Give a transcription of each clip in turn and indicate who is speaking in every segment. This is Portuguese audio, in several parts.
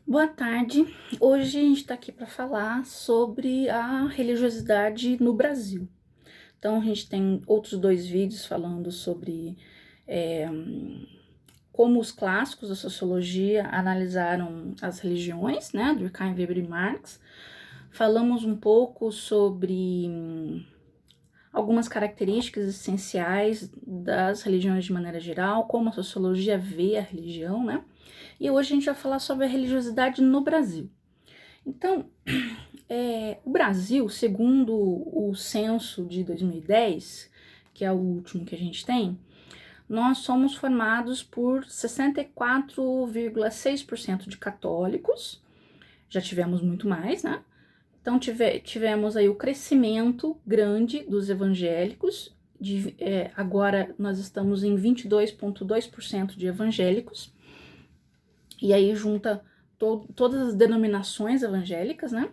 Speaker 1: Boa tarde. Hoje a gente está aqui para falar sobre a religiosidade no Brasil. Então, a gente tem outros dois vídeos falando sobre é, como os clássicos da sociologia analisaram as religiões, né, Durkheim, Weber e Marx. Falamos um pouco sobre algumas características essenciais das religiões de maneira geral, como a sociologia vê a religião, né? E hoje a gente vai falar sobre a religiosidade no Brasil. Então, o Brasil, segundo o censo de 2010, que é o último que a gente tem, nós somos formados por 64,6% de católicos, já tivemos muito mais, né? Então, tivemos aí o crescimento grande dos evangélicos, agora nós estamos em 22,2% de evangélicos, e aí junta todas as denominações evangélicas, né?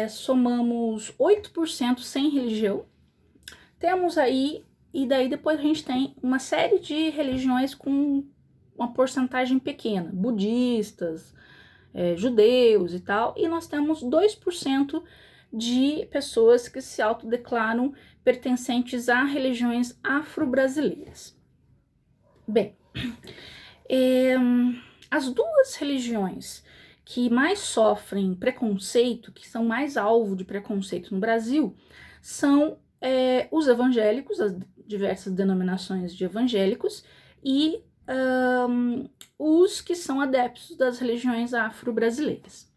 Speaker 1: Somamos 8% sem religião. Temos aí, e daí depois a gente tem uma série de religiões com uma porcentagem pequena, budistas, judeus e tal, e nós temos 2% de pessoas que se autodeclaram pertencentes a religiões afro-brasileiras. Bem, as duas religiões que mais sofrem preconceito, que são mais alvo de preconceito no Brasil, são os evangélicos, as diversas denominações de evangélicos, e os que são adeptos das religiões afro-brasileiras.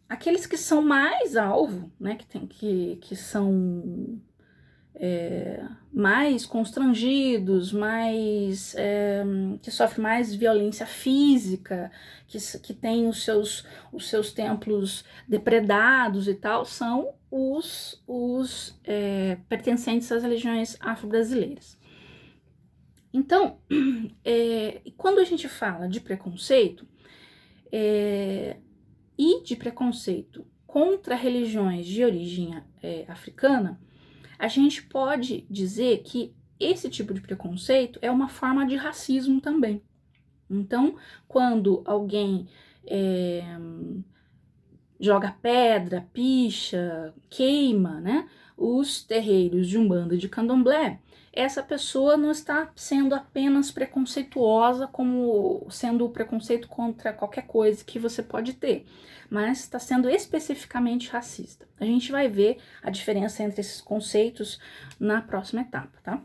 Speaker 1: Aqueles que são mais alvo, né, que são mais constrangidos, que sofrem mais violência física, que têm os seus templos depredados e tal, são os pertencentes às religiões afro-brasileiras. Então, quando a gente fala de preconceito, e de preconceito contra religiões de origem africana, a gente pode dizer que esse tipo de preconceito é uma forma de racismo também. Então, quando alguém joga pedra, picha, queima, né, os terreiros de Umbanda e de Candomblé, essa pessoa não está sendo apenas preconceituosa, como sendo preconceito contra qualquer coisa que você pode ter, mas está sendo especificamente racista. A gente vai ver a diferença entre esses conceitos na próxima etapa, tá?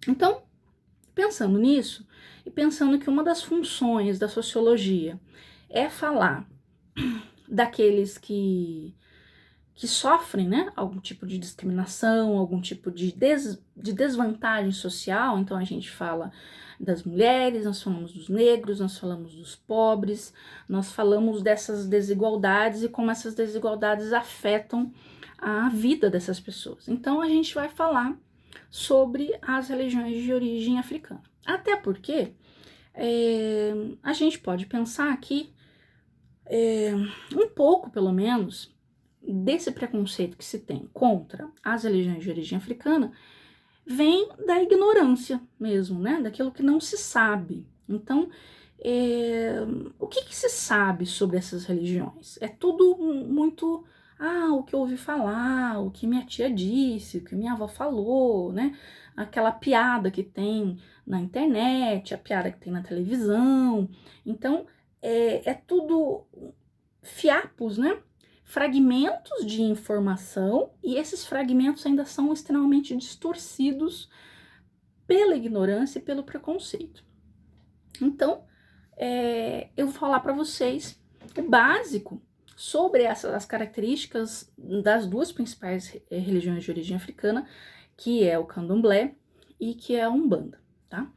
Speaker 1: Então, pensando nisso, e pensando que uma das funções da sociologia é falar daqueles que sofrem, né, algum tipo de discriminação, algum tipo de desvantagem social. Então a gente fala das mulheres, nós falamos dos negros, nós falamos dos pobres, nós falamos dessas desigualdades e como essas desigualdades afetam a vida dessas pessoas. Então a gente vai falar sobre as religiões de origem africana. Até porque a gente pode pensar que um pouco, pelo menos, desse preconceito que se tem contra as religiões de origem africana vem da ignorância mesmo, né? Daquilo que não se sabe. Então, o que se sabe sobre essas religiões? É tudo muito, o que eu ouvi falar, o que minha tia disse, o que minha avó falou, né? Aquela piada que tem na internet, a piada que tem na televisão. Então, é tudo fiapos, né? Fragmentos de informação, e esses fragmentos ainda são extremamente distorcidos pela ignorância e pelo preconceito. Então, eu vou falar para vocês o básico sobre as características das duas principais religiões de origem africana, que é o candomblé e que é a umbanda, tá?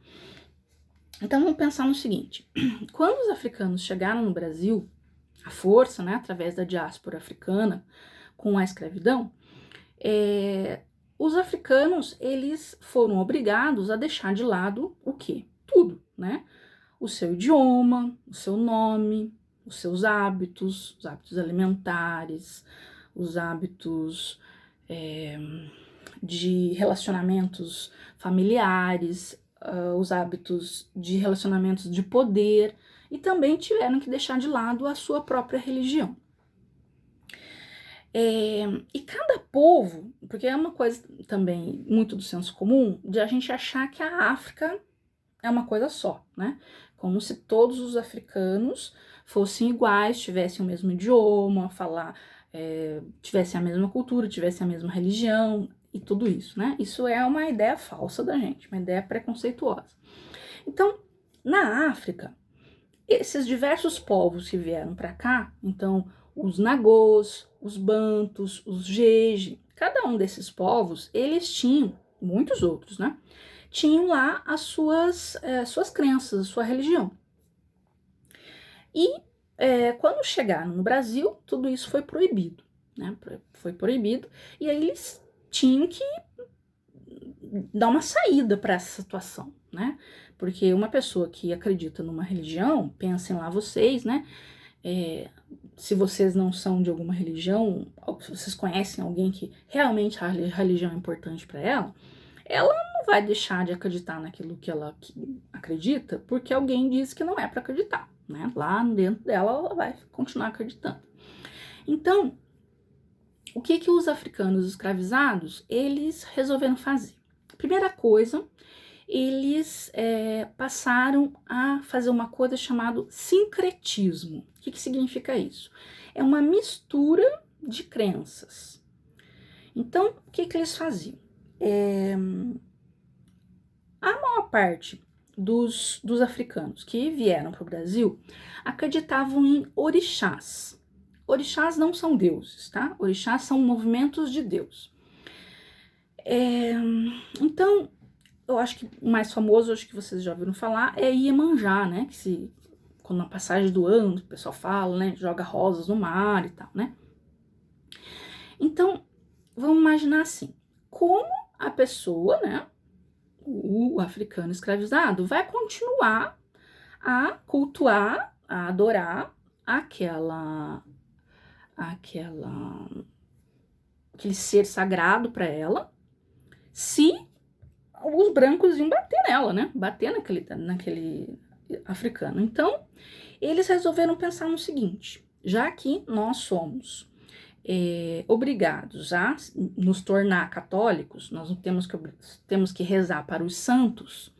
Speaker 1: Então, vamos pensar no seguinte: quando os africanos chegaram no Brasil, a força, né, através da diáspora africana, com a escravidão, os africanos, eles foram obrigados a deixar de lado o quê? Tudo, né? O seu idioma, o seu nome, os seus hábitos, os hábitos alimentares, os hábitos de relacionamentos familiares, os hábitos de relacionamentos de poder. e também tiveram que deixar de lado a sua própria religião. E cada povo, porque é uma coisa também muito do senso comum, de a gente achar que a África é uma coisa só, né? Como se todos os africanos fossem iguais, tivessem o mesmo idioma, tivessem a mesma cultura, tivessem a mesma religião e tudo isso, né? Isso é uma ideia falsa da gente, uma ideia preconceituosa. Então, na África, esses diversos povos que vieram para cá, então os Nagôs, os Bantus, os Jeje, cada um desses povos, eles tinham, muitos outros, né? Tinham lá as suas crenças, a sua religião. E quando chegaram no Brasil, tudo isso foi proibido, né? Foi proibido, e aí eles tinham que dar uma saída para essa situação, né? Porque uma pessoa que acredita numa religião, pensem lá vocês, né? Se vocês não são de alguma religião, se vocês conhecem alguém que realmente a religião é importante para ela não vai deixar de acreditar naquilo que ela acredita porque alguém diz que não é para acreditar, né? Lá dentro dela, ela vai continuar acreditando. Então, o que os africanos escravizados, eles resolveram fazer? Primeira coisa, eles passaram a fazer uma coisa chamada sincretismo. O que significa isso? É uma mistura de crenças. Então, o que eles faziam? A maior parte dos africanos que vieram para o Brasil acreditavam em orixás. Orixás não são deuses, tá? Orixás são movimentos de Deus. Então, eu acho que o mais famoso, acho que vocês já ouviram falar, é Iemanjá, né? Quando na passagem do ano, o pessoal fala, né? Joga rosas no mar e tal, né? Então, vamos imaginar assim, como a pessoa, né? O africano escravizado vai continuar a cultuar, a adorar aquele ser sagrado para ela, se os brancos iam bater nela, né? Bater naquele africano. Então, eles resolveram pensar no seguinte: já que nós somos obrigados a nos tornar católicos, nós temos que rezar para os santos.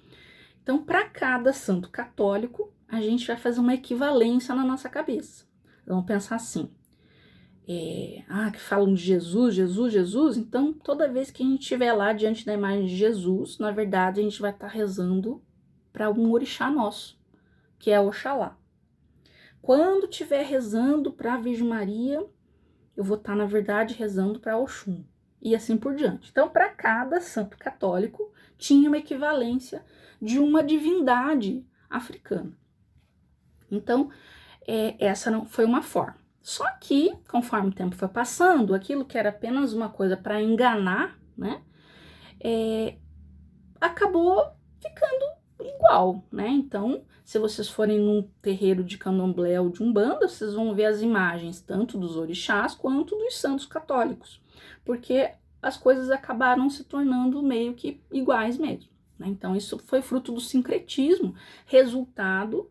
Speaker 1: Então, para cada santo católico, a gente vai fazer uma equivalência na nossa cabeça. Vamos pensar assim: que falam de Jesus, Jesus, Jesus. Então, toda vez que a gente estiver lá diante da imagem de Jesus, na verdade, a gente vai estar rezando para um orixá nosso, que é Oxalá. Quando estiver rezando para a Virgem Maria, eu vou estar, na verdade, rezando para Oxum. E assim por diante. Então, para cada santo católico, tinha uma equivalência de uma divindade africana. Então, essa não foi uma forma. Só que, conforme o tempo foi passando, aquilo que era apenas uma coisa para enganar, né, acabou ficando igual, né? Então, se vocês forem num terreiro de candomblé ou de umbanda, vocês vão ver as imagens tanto dos orixás quanto dos santos católicos, porque as coisas acabaram se tornando meio que iguais mesmo, né? Então, isso foi fruto do sincretismo, resultado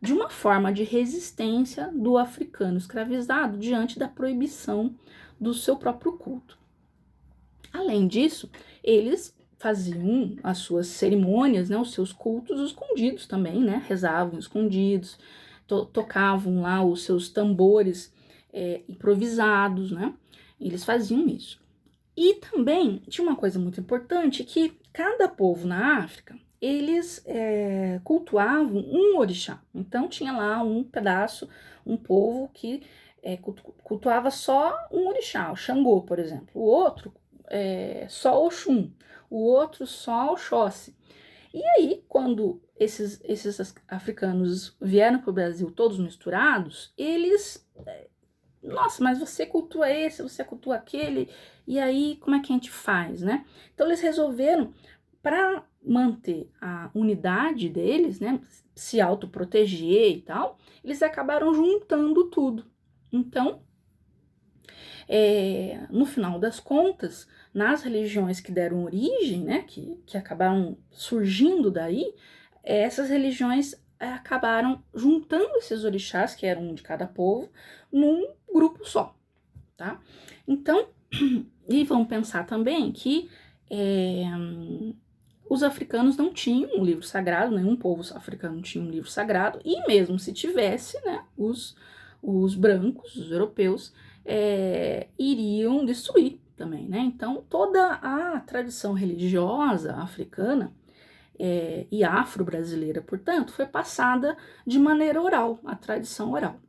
Speaker 1: de uma forma de resistência do africano escravizado diante da proibição do seu próprio culto. Além disso, eles faziam as suas cerimônias, né, os seus cultos escondidos também, né, rezavam escondidos, tocavam lá os seus tambores improvisados, né, eles faziam isso. E também tinha uma coisa muito importante, que cada povo na África, eles cultuavam um orixá. Então tinha lá um povo que cultuava só um orixá, o Xangô, por exemplo. O outro só Oxum, o outro só Oxóssi. E aí, quando esses africanos vieram para o Brasil todos misturados, eles... Nossa, mas você cultua esse, você cultua aquele, e aí como é que a gente faz, né? Então eles resolveram, para manter a unidade deles, né, se autoproteger e tal, eles acabaram juntando tudo. Então, no final das contas, nas religiões que deram origem, né, que acabaram surgindo daí, essas religiões acabaram juntando esses orixás, que eram um de cada povo, num grupo só, tá? Então, e vamos pensar também que os africanos não tinham um livro sagrado, nenhum povo africano tinha um livro sagrado, e mesmo se tivesse, né, os brancos, os europeus, iriam destruir também, né? Então, toda a tradição religiosa africana e afro-brasileira, portanto, foi passada de maneira oral, a tradição oral.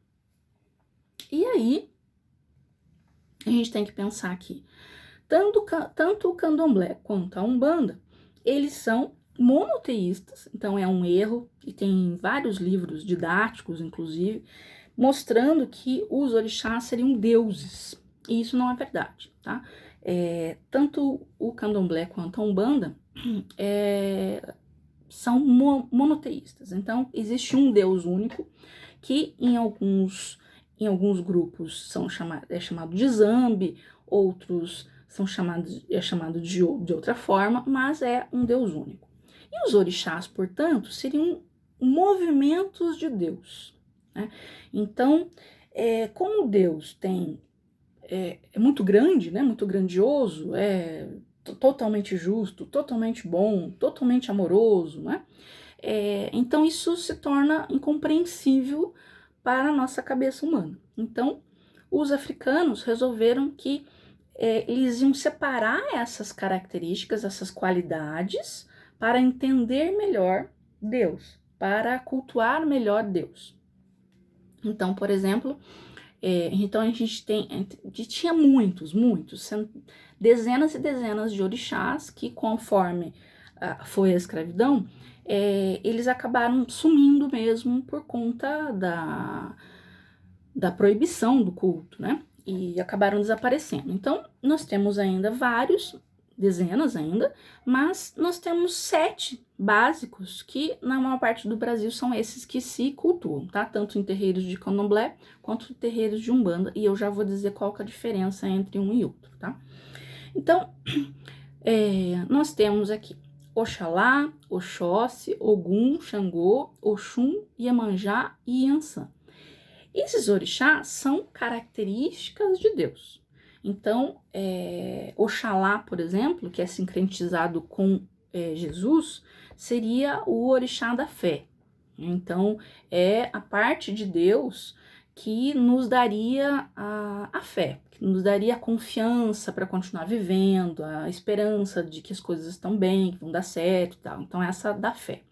Speaker 1: E aí, a gente tem que pensar aqui, tanto o candomblé quanto a umbanda, eles são monoteístas, então é um erro, e tem vários livros didáticos, inclusive, mostrando que os orixás seriam deuses, e isso não é verdade, tá? Tanto o candomblé quanto a umbanda são monoteístas, então existe um deus único, que em alguns grupos é chamado de Zambi, outros é chamado de outra forma, mas é um Deus único. E os orixás, portanto, seriam movimentos de Deus, né? Então, como Deus é muito grande, né? Muito grandioso, totalmente justo, totalmente bom, totalmente amoroso, né? Então isso se torna incompreensível para a nossa cabeça humana. Então, os africanos resolveram que eles iam separar essas características, essas qualidades, para entender melhor Deus, para cultuar melhor Deus. Então, por exemplo, então a gente tinha muitos, dezenas e dezenas de orixás que, conforme foi a escravidão, eles acabaram sumindo mesmo por conta da proibição do culto, né? E acabaram desaparecendo. Então, nós temos ainda dezenas ainda, mas nós temos 7 básicos que, na maior parte do Brasil, são esses que se cultuam, tá? Tanto em terreiros de candomblé, quanto em terreiros de umbanda, e eu já vou dizer qual que é a diferença entre um e outro, tá? Então, nós temos aqui Oxalá, Oxóssi, Ogum, Xangô, Oxum, Iemanjá e Iansã. Esses orixás são características de Deus. Então, Oxalá, por exemplo, que é sincretizado com Jesus, seria o orixá da fé. Então, é a parte de Deus que nos daria a fé, que nos daria a confiança para continuar vivendo, a esperança de que as coisas estão bem, que vão dar certo e tal. Então, essa da fé.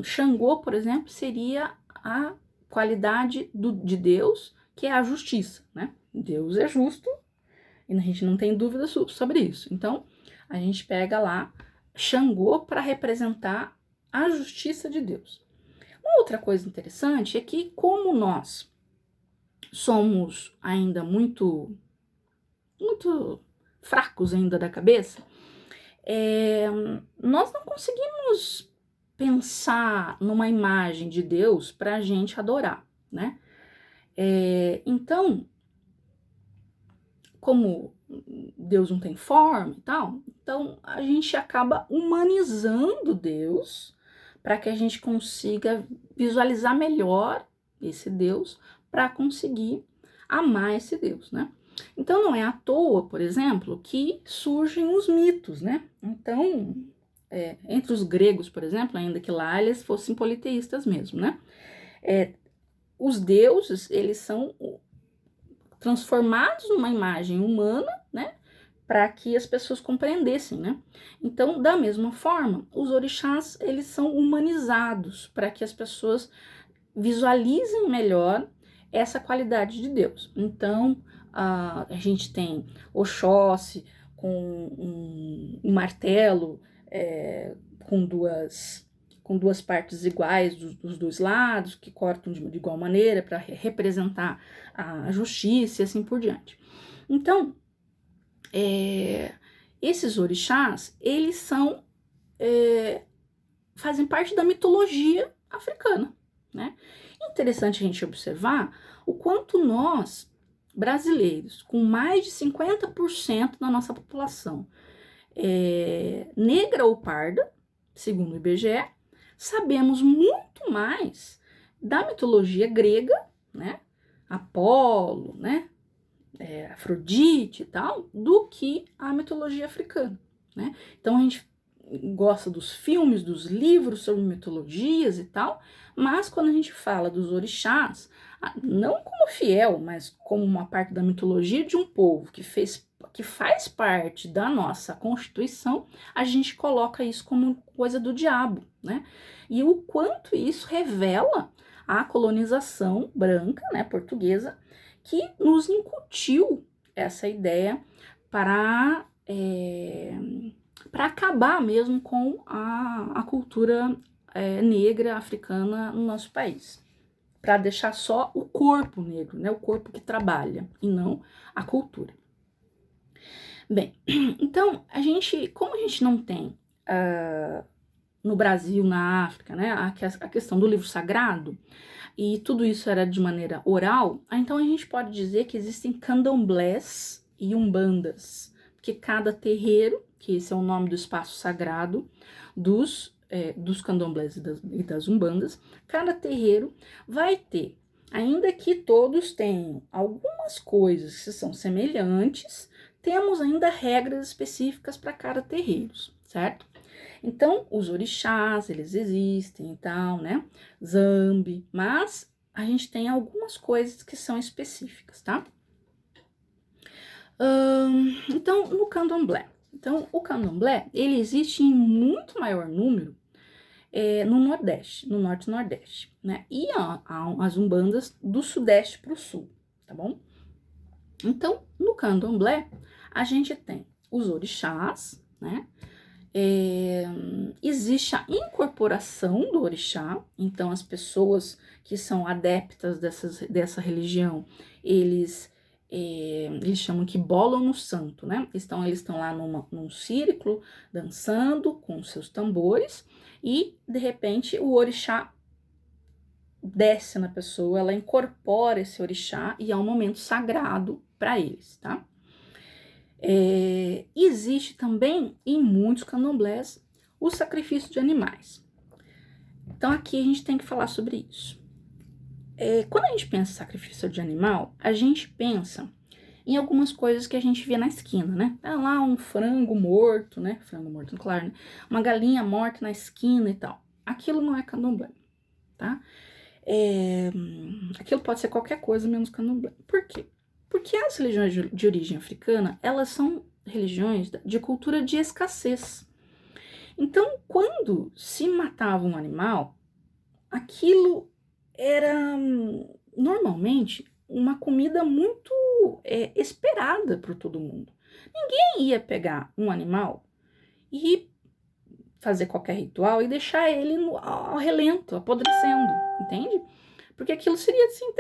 Speaker 1: Xangô, por exemplo, seria a qualidade de Deus, que é a justiça, né? Deus é justo e a gente não tem dúvida sobre isso. Então, a gente pega lá Xangô para representar a justiça de Deus. Uma outra coisa interessante é que, como nós somos ainda muito fracos ainda da cabeça, nós não conseguimos pensar numa imagem de Deus para a gente adorar, né? Então, como Deus não tem forma e tal, então a gente acaba humanizando Deus para que a gente consiga visualizar melhor esse Deus, para conseguir amar esse Deus, né? Então não é à toa, por exemplo, que surgem os mitos, né? Então, entre os gregos, por exemplo, ainda que lá eles fossem politeístas mesmo, né? Os deuses, eles são transformados numa imagem humana, né? Para que as pessoas compreendessem, né? Então, da mesma forma, os orixás, eles são humanizados para que as pessoas visualizem melhor essa qualidade de Deus. Então, a gente tem Oxóssi com um martelo, com duas partes iguais dos dois lados, que cortam de igual maneira para representar a justiça e assim por diante. Então, esses orixás, eles fazem parte da mitologia africana, né? Interessante a gente observar o quanto nós, brasileiros, com mais de 50% da nossa população negra ou parda, segundo o IBGE, sabemos muito mais da mitologia grega, né? Apolo, né? Afrodite e tal, do que a mitologia africana, né? Então a gente gosta dos filmes, dos livros sobre mitologias e tal, mas quando a gente fala dos orixás, não como fiel, mas como uma parte da mitologia de um povo que faz parte da nossa Constituição, a gente coloca isso como coisa do diabo, né? E o quanto isso revela a colonização branca, né, portuguesa, que nos incutiu essa ideia para acabar mesmo com a cultura negra africana no nosso país. Para deixar só o corpo negro, né, o corpo que trabalha, e não a cultura. Bem, então, como a gente não tem no Brasil, na África, né, a questão do livro sagrado, e tudo isso era de maneira oral, então a gente pode dizer que existem candomblés e umbandas, porque cada terreiro, que esse é o nome do espaço sagrado dos candomblés e das umbandas, cada terreiro vai ter, ainda que todos tenham algumas coisas que são semelhantes, temos ainda regras específicas para cada terreiro, certo? Então, os orixás, eles existem e tal, né? Zambi, mas a gente tem algumas coisas que são específicas, tá? Então, no candomblé. Então, o candomblé, ele existe em muito maior número no Nordeste, no Norte e Nordeste, né? E há as umbandas do Sudeste para o Sul, tá bom? Então, no candomblé, a gente tem os orixás, né? Existe a incorporação do orixá, então as pessoas que são adeptas dessa religião, eles chamam que bolam no santo, né? Eles estão lá num círculo, dançando com seus tambores, e de repente o orixá desce na pessoa, ela incorpora esse orixá e é um momento sagrado para eles, tá? Existe também em muitos candomblés o sacrifício de animais. Então aqui a gente tem que falar sobre isso. Quando a gente pensa em sacrifício de animal, a gente pensa em algumas coisas que a gente vê na esquina, né? Tá lá um frango morto, né? Frango morto, claro, né? Uma galinha morta na esquina e tal. Aquilo não é candomblé, tá? Aquilo pode ser qualquer coisa menos candomblé. Por quê? Porque as religiões de origem africana, elas são religiões de cultura de escassez. Então, quando se matava um animal, aquilo era normalmente uma comida muito esperada por todo mundo. Ninguém ia pegar um animal e fazer qualquer ritual e deixar ele ao relento, apodrecendo, entende? Porque aquilo seria assim,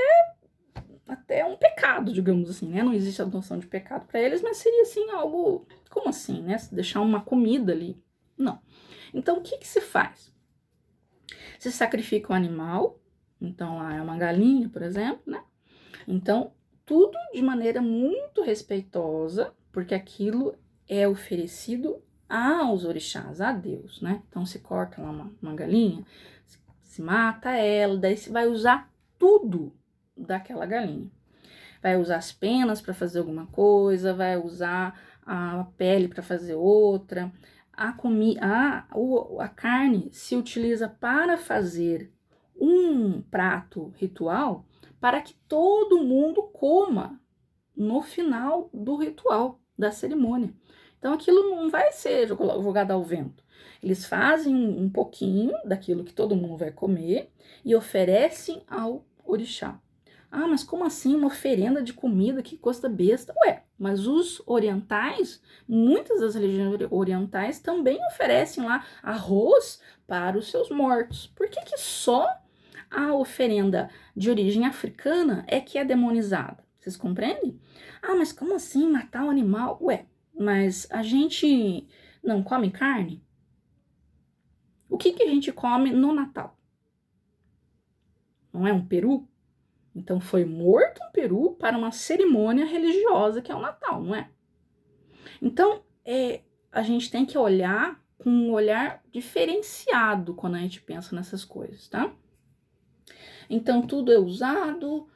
Speaker 1: até um pecado, digamos assim, né? Não existe a noção de pecado para eles, mas seria assim algo, como assim, né? Deixar uma comida ali. Não. Então, o que se faz? Se sacrifica o animal, então lá é uma galinha, por exemplo, né? Então, tudo de maneira muito respeitosa, porque aquilo é oferecido aos orixás, a Deus, né? Então, se corta lá uma galinha, se mata ela, daí se vai usar tudo daquela galinha. Vai usar as penas para fazer alguma coisa, vai usar a pele para fazer outra. A carne se utiliza para fazer um prato ritual para que todo mundo coma no final do ritual, da cerimônia. Então aquilo não vai ser jogado ao vento. Eles fazem um pouquinho daquilo que todo mundo vai comer e oferecem ao orixá. Ah, mas como assim uma oferenda de comida que custa besta? Ué, mas os orientais, muitas das religiões orientais também oferecem lá arroz para os seus mortos. Por que só a oferenda de origem africana é que é demonizada? Vocês compreendem? Ah, mas como assim matar um animal? Ué, mas a gente não come carne? O que a gente come no Natal? Não é um peru? Então foi morto um peru para uma cerimônia religiosa que é o Natal, não é? Então a gente tem que olhar com um olhar diferenciado quando a gente pensa nessas coisas, tá? Então, tudo é usado,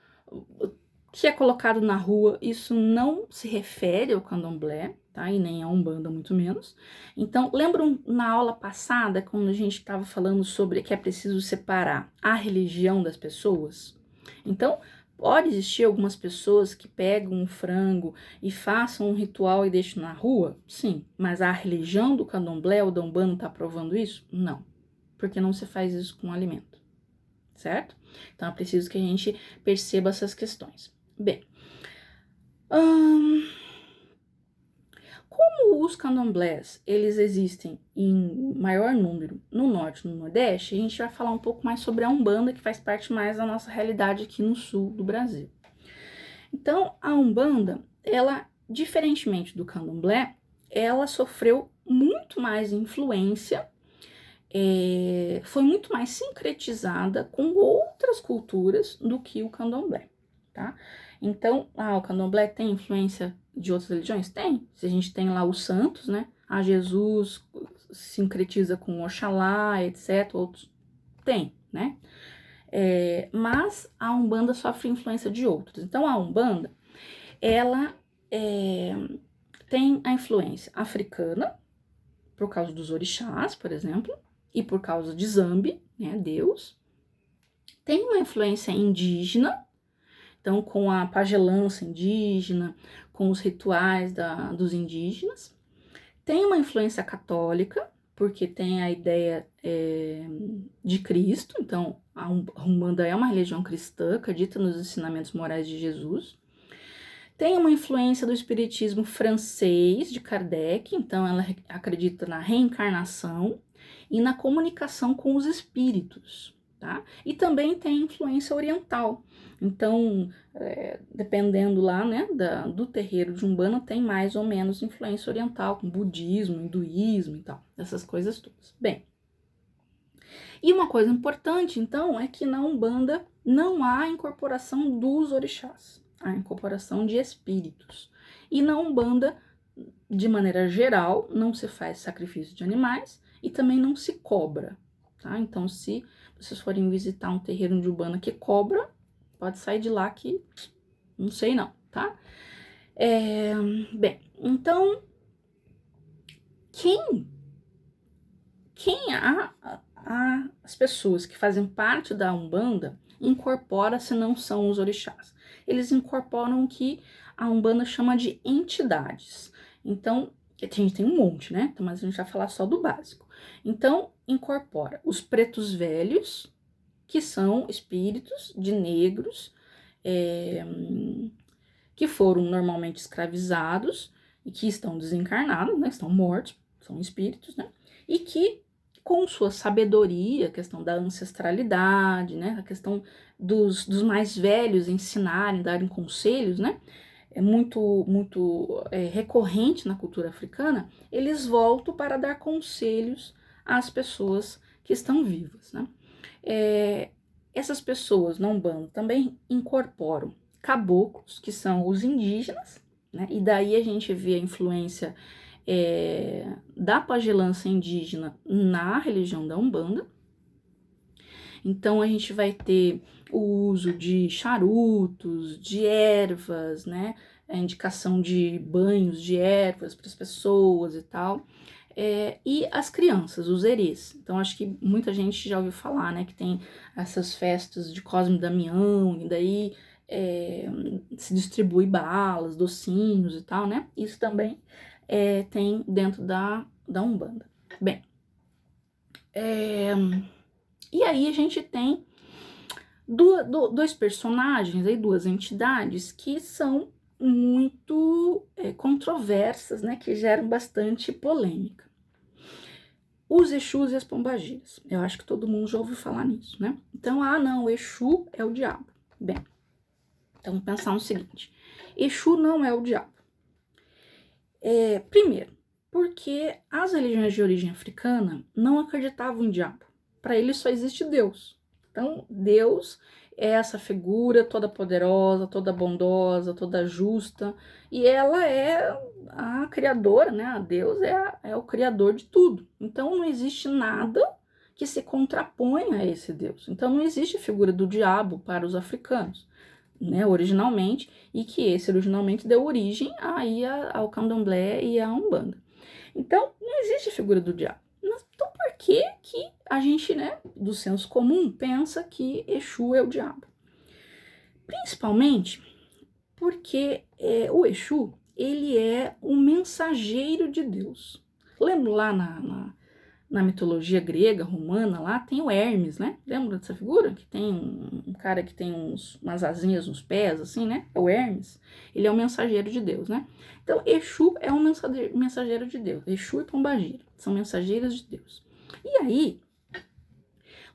Speaker 1: que é colocado na rua, isso não se refere ao candomblé, tá? E nem a Umbanda, muito menos. Então, lembram na aula passada, quando a gente estava falando sobre que é preciso separar a religião das pessoas? Então, pode existir algumas pessoas que pegam um frango e façam um ritual e deixam na rua? Sim. Mas a religião do candomblé ou da Umbanda está provando isso? Não. Porque não se faz isso com alimento, certo? Então, é preciso que a gente perceba essas questões. Bem, como os candomblés, eles existem em maior número no norte e no nordeste, a gente vai falar um pouco mais sobre a Umbanda, que faz parte mais da nossa realidade aqui no sul do Brasil. Então, a Umbanda, ela, diferentemente do candomblé, ela sofreu muito mais influência, foi muito mais sincretizada com outras culturas do que o candomblé, tá? Então, o candomblé tem influência de outras religiões? Tem. Se a gente tem lá os santos, né? Jesus sincretiza com Oxalá, etc. Outros tem, né? Mas a Umbanda sofre influência de outros. Então, a Umbanda, ela tem a influência africana, por causa dos orixás, por exemplo, e por causa de Zambi, né, Deus. Tem uma influência indígena, então com a pagelança indígena, com os rituais dos indígenas. Tem uma influência católica, porque tem a ideia de Cristo, então a Umbanda é uma religião cristã, acredita nos ensinamentos morais de Jesus. Tem uma influência do espiritismo francês, de Kardec, então ela acredita na reencarnação e na comunicação com os espíritos, tá? E também tem influência oriental, então, dependendo lá, né, do terreiro de Umbanda, tem mais ou menos influência oriental, com budismo, hinduísmo e tal, essas coisas todas. Bem, e uma coisa importante, então, é que na Umbanda não há incorporação dos orixás, há incorporação de espíritos. E na Umbanda, de maneira geral, não se faz sacrifício de animais e também não se cobra, tá? Então, se vocês forem visitar um terreiro de Umbanda que cobra, pode sair de lá que não sei não, tá? Bem, então, quem as pessoas que fazem parte da Umbanda incorpora se não são os orixás? Eles incorporam o que a Umbanda chama de entidades. Então, a gente tem um monte, né? Então, mas a gente vai falar só do básico. Então, incorpora os pretos velhos, que são espíritos de negros, que foram normalmente escravizados e que estão desencarnados, né? Estão mortos, são espíritos, né? E que, com sua sabedoria, a questão da ancestralidade, né? A questão dos mais velhos ensinarem, darem conselhos, né? É muito recorrente na cultura africana, eles voltam para dar conselhos às pessoas que estão vivas, né? Essas pessoas na Umbanda também incorporam caboclos, que são os indígenas, né? E daí a gente vê a influência da pagelança indígena na religião da Umbanda. Então a gente vai ter o uso de charutos, de ervas, né? A indicação de banhos de ervas para as pessoas e tal. E as crianças, os erês. Então acho que muita gente já ouviu falar, né? Que tem essas festas de Cosme e Damião, e daí se distribui balas, docinhos e tal, né? Isso também tem dentro da Umbanda. Bem, e aí a gente tem dois personagens, aí, duas entidades que são muito controversas, né? Que geram bastante polêmica. Os Exus e as Pombagiras. Eu acho que todo mundo já ouviu falar nisso, né? Então, não, o Exu é o diabo. Bem, então vamos pensar no seguinte. Exu não é o diabo. Primeiro, porque as religiões de origem africana não acreditavam em diabo. Para eles só existe Deus. Então, Deus é essa figura toda poderosa, toda bondosa, toda justa, e ela é a criadora, né? A Deus é o criador de tudo. Então não existe nada que se contrapõe a esse Deus. Então não existe a figura do diabo para os africanos, né, originalmente, e que esse originalmente deu origem aí ao candomblé e à umbanda. Então não existe a figura do diabo. Então por que que a gente, né, do senso comum, pensa que Exu é o diabo? Principalmente porque o Exu, ele é o mensageiro de Deus. Lembra lá na mitologia grega, romana, lá tem o Hermes, né? Lembra dessa figura? Que tem um cara que tem umas asinhas nos pés, assim, né? É o Hermes. Ele é o mensageiro de Deus, né? Então, Exu é um mensageiro de Deus. Exu e Pombagira são mensageiros de Deus. E aí,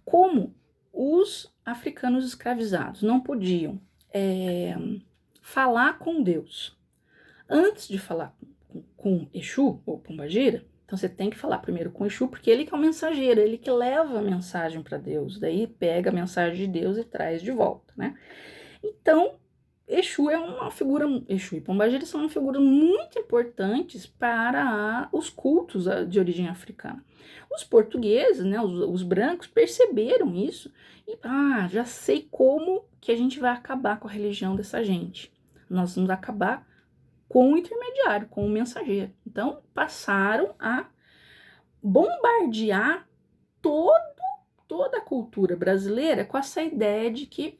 Speaker 1: como os africanos escravizados não podiam falar com Deus antes de falar com Exu ou Pombagira, então você tem que falar primeiro com Exu, porque ele que é o mensageiro, ele que leva a mensagem para Deus, daí pega a mensagem de Deus e traz de volta, né? Então, Exu é uma figura, Exu e Pombagira são uma figura muito importantes para os cultos de origem africana. Os portugueses, né, os brancos, perceberam isso e, já sei como que a gente vai acabar com a religião dessa gente. Nós vamos acabar com o intermediário, com o mensageiro. Então, passaram a bombardear toda a cultura brasileira com essa ideia de que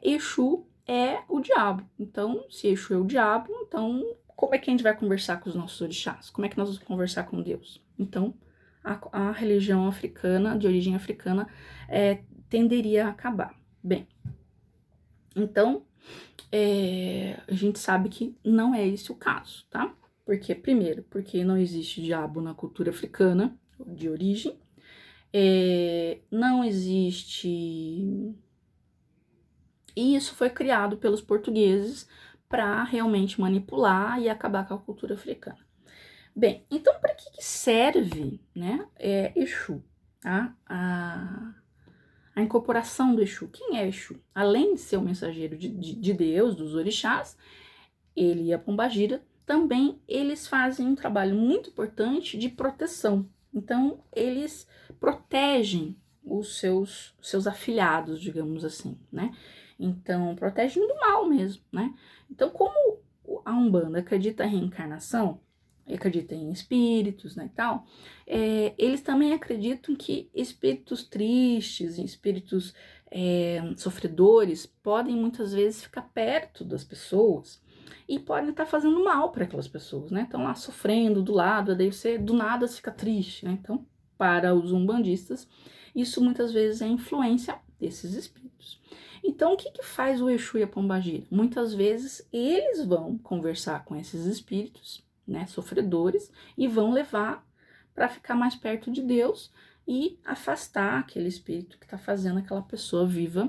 Speaker 1: Exu é o diabo. Então, se Exu é o diabo, então como é que a gente vai conversar com os nossos orixás? Como é que nós vamos conversar com Deus? Então, a religião africana, de origem africana, tenderia a acabar. Bem, então, a gente sabe que não é esse o caso, tá? Porque, primeiro, porque não existe diabo na cultura africana de origem, não existe. E isso foi criado pelos portugueses para realmente manipular e acabar com a cultura africana. Bem, então para que serve, né, Exu? A incorporação do Exu. Quem é Exu? Além de ser o mensageiro de Deus, dos orixás, ele e a Pombagira, também eles fazem um trabalho muito importante de proteção. Então, eles protegem os seus afilhados, digamos assim, né? Então, protegem do mal mesmo, né? Então, como a Umbanda acredita em reencarnação, acredita em espíritos, né, e tal, eles também acreditam que espíritos tristes, espíritos sofredores, podem muitas vezes ficar perto das pessoas e podem estar fazendo mal para aquelas pessoas, né? Estão lá sofrendo do lado, daí você do nada fica triste, né? Então, para os umbandistas, isso muitas vezes é influência desses espíritos. Então, o que faz o Exu e a Pombagira? Muitas vezes eles vão conversar com esses espíritos, né, sofredores, e vão levar para ficar mais perto de Deus e afastar aquele espírito que está fazendo aquela pessoa viva